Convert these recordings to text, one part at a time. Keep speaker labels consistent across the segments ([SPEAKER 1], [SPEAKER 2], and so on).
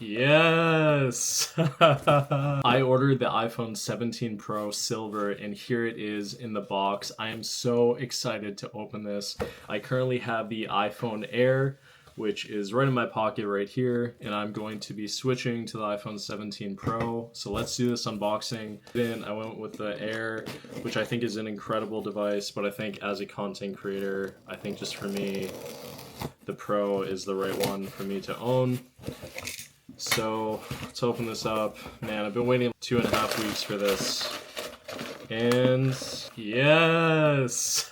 [SPEAKER 1] Yes! I ordered the iPhone 17 Pro Silver and here it is in the box. I am so excited to open this. I currently have the iPhone Air, which is right in my pocket right here, and I'm going to be switching to the iPhone 17 Pro. So let's do this unboxing. Then I went with the Air, which I think is an incredible device, but I think as a content creator, I think just for me, the Pro is the right one for me to own. So let's open this up. Man, I've been waiting 2.5 weeks for this. And yes!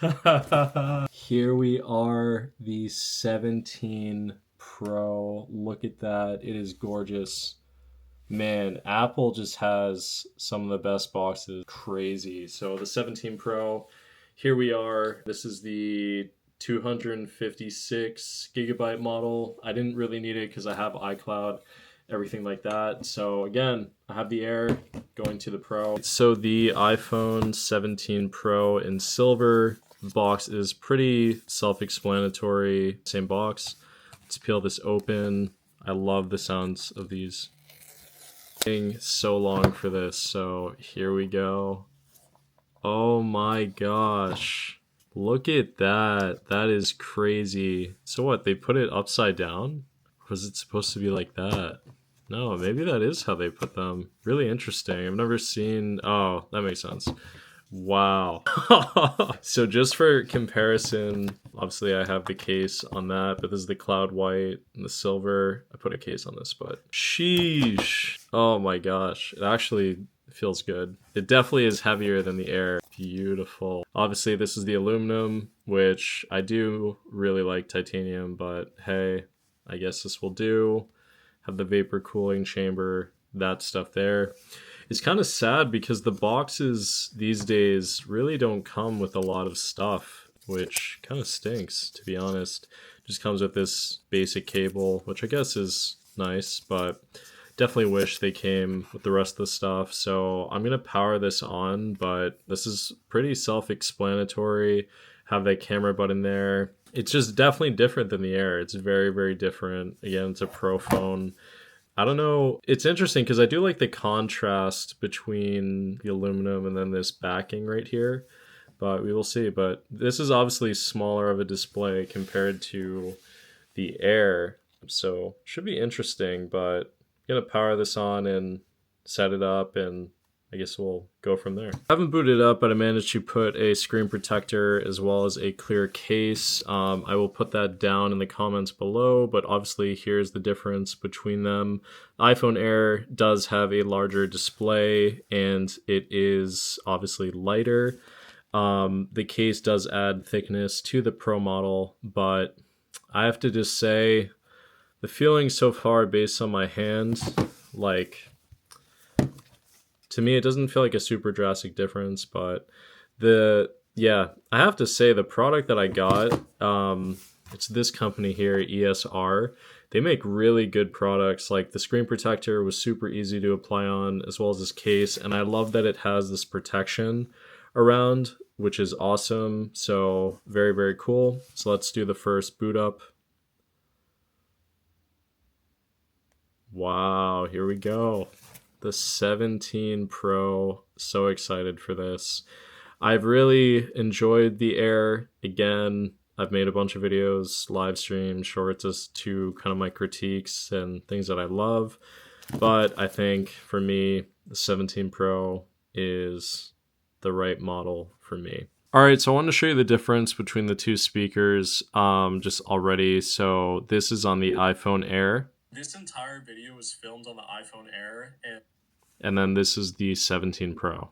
[SPEAKER 1] Here we are, the 17 Pro. Look at that. It is gorgeous. Man, Apple just has some of the best boxes. Crazy. So the 17 Pro, here we are. This is the 256 gigabyte model. I didn't really need it because I have iCloud, everything like that. So again, I have the Air going to the Pro. So the iPhone 17 Pro in silver box is pretty self-explanatory. Same box. Let's peel this open. I love the sounds of these. So long for this, so here we go. Oh my gosh. Look at that. That is crazy. So what, they put it upside down? Was it supposed to be like that? No, maybe that is how they put them. Really interesting. I've never seen... Oh, that makes sense. Wow. So just for comparison, obviously I have the case on that, but this is the cloud white and the silver. I put a case on this, but sheesh. Oh my gosh. It actually feels good. It definitely is heavier than the Air. Beautiful. Obviously this is the aluminum, which I do really like titanium, but hey, I guess this will do. Have the vapor cooling chamber, that stuff there. It's kind of sad because the boxes these days really don't come with a lot of stuff, which kind of stinks, to be honest. Just comes with this basic cable, which I guess is nice, but definitely wish they came with the rest of the stuff. So I'm going to power this on, but this is pretty self-explanatory. Have that camera button there. It's just definitely different than the Air. It's very, very different. Again, it's a Pro phone. I don't know. It's interesting because I do like the contrast between the aluminum and then this backing right here, but we will see. But this is obviously smaller of a display compared to the Air, so should be interesting. But I'm gonna power this on and set it up, and I guess we'll go from there. I haven't booted up, but I managed to put a screen protector as well as a clear case. I will put that down in the comments below, but obviously here's the difference between them. iPhone Air does have a larger display and it is obviously lighter. The case does add thickness to the Pro model, but I have to just say the feeling so far based on my hand, like, to me, it doesn't feel like a super drastic difference, but I have to say the product that I got, it's this company here, ESR. They make really good products. Like the screen protector was super easy to apply on, as well as this case. And I love that it has this protection around, which is awesome. So very, very cool. So let's do the first boot up. Wow, here we go. The 17 Pro, so excited for this. I've really enjoyed the Air. Again, I've made a bunch of videos, live streams, shorts as to kind of my critiques and things that I love. But I think for me, the 17 Pro is the right model for me. All right, so I want to show you the difference between the two speakers just already. So this is on the iPhone Air. This entire video was filmed on the iPhone Air, and then this is the 17 Pro.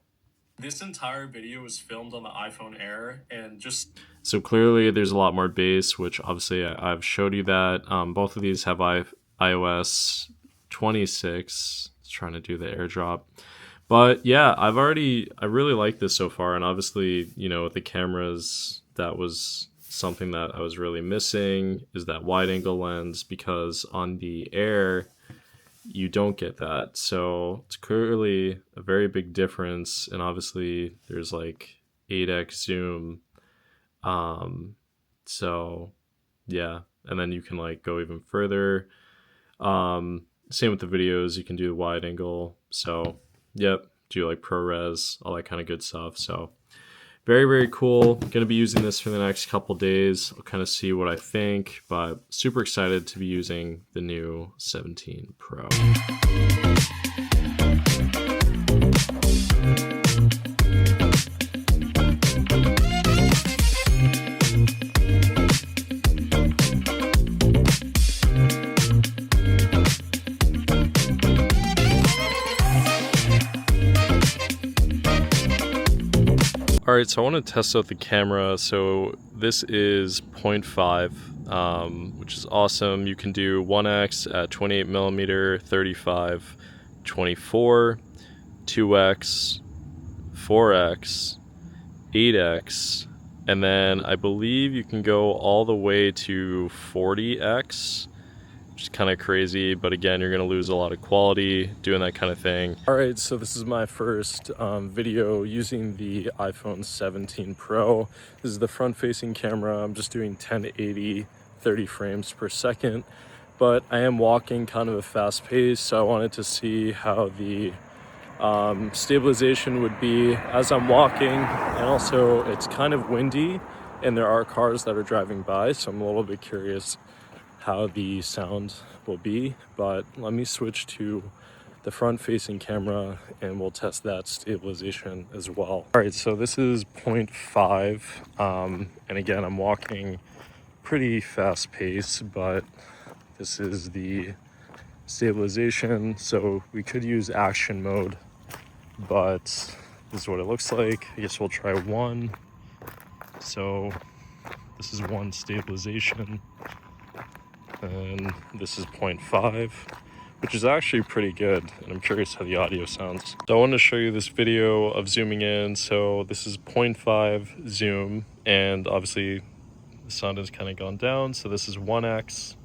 [SPEAKER 1] This entire video was filmed on the iPhone Air, and just... So clearly there's a lot more bass, which obviously I've showed you that. Both of these have iOS 26. It's trying to do the airdrop. But yeah, I really like this so far, and obviously, you know, with the cameras, that was something that I was really missing, is that wide angle lens, because on the Air you don't get that. So it's clearly a very big difference, and obviously there's like 8x zoom. So yeah, and then you can like go even further. Same with the videos, you can do wide angle. So, yep, do like ProRes, all that kind of good stuff. So, very, very cool. Going to be using this for the next couple days. I'll kind of see what I think, but super excited to be using the new 17 Pro. Alright, so I want to test out the camera. So this is 0.5, which is awesome. You can do 1x at 28mm, 35, 24, 2x, 4x, 8x, and then I believe you can go all the way to 40x, which is kind of crazy, but again, you're going to lose a lot of quality doing that kind of thing. All right, so this is my first video using the iPhone 17 Pro. This is the front-facing camera. I'm just doing 1080, 30 frames per second, but I am walking kind of a fast pace, so I wanted to see how the stabilization would be as I'm walking. And also, it's kind of windy, and there are cars that are driving by, so I'm a little bit curious how the sound will be. But let me switch to the front facing camera and we'll test that stabilization as well. All right, so this is 0.5, and again, I'm walking pretty fast pace, but this is the stabilization. So we could use action mode, but this is what it looks like. I guess we'll try 1. So this is 1 stabilization, and this is 0.5, which is actually pretty good, and I'm curious how the audio sounds. So I wanted to show you this video of zooming in. So this is 0.5 zoom, and obviously the sound has kind of gone down. So this is 1x,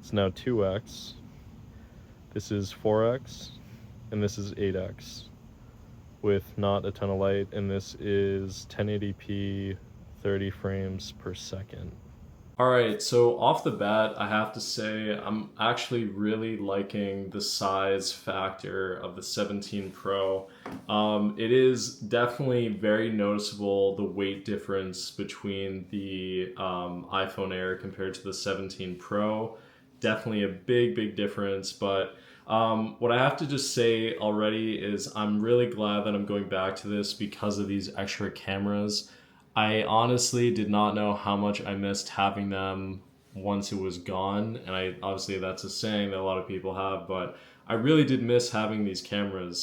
[SPEAKER 1] it's now 2x, this is 4x, and this is 8x with not a ton of light, and this is 1080p, 30 frames per second. All right, so off the bat, I have to say I'm actually really liking the size factor of the 17 Pro. It is definitely very noticeable, the weight difference between the iPhone Air compared to the 17 Pro. Definitely a big, big difference, but what I have to just say already is I'm really glad that I'm going back to this because of these extra cameras. I honestly did not know how much I missed having them once it was gone, and I obviously that's a saying that a lot of people have, but I really did miss having these cameras.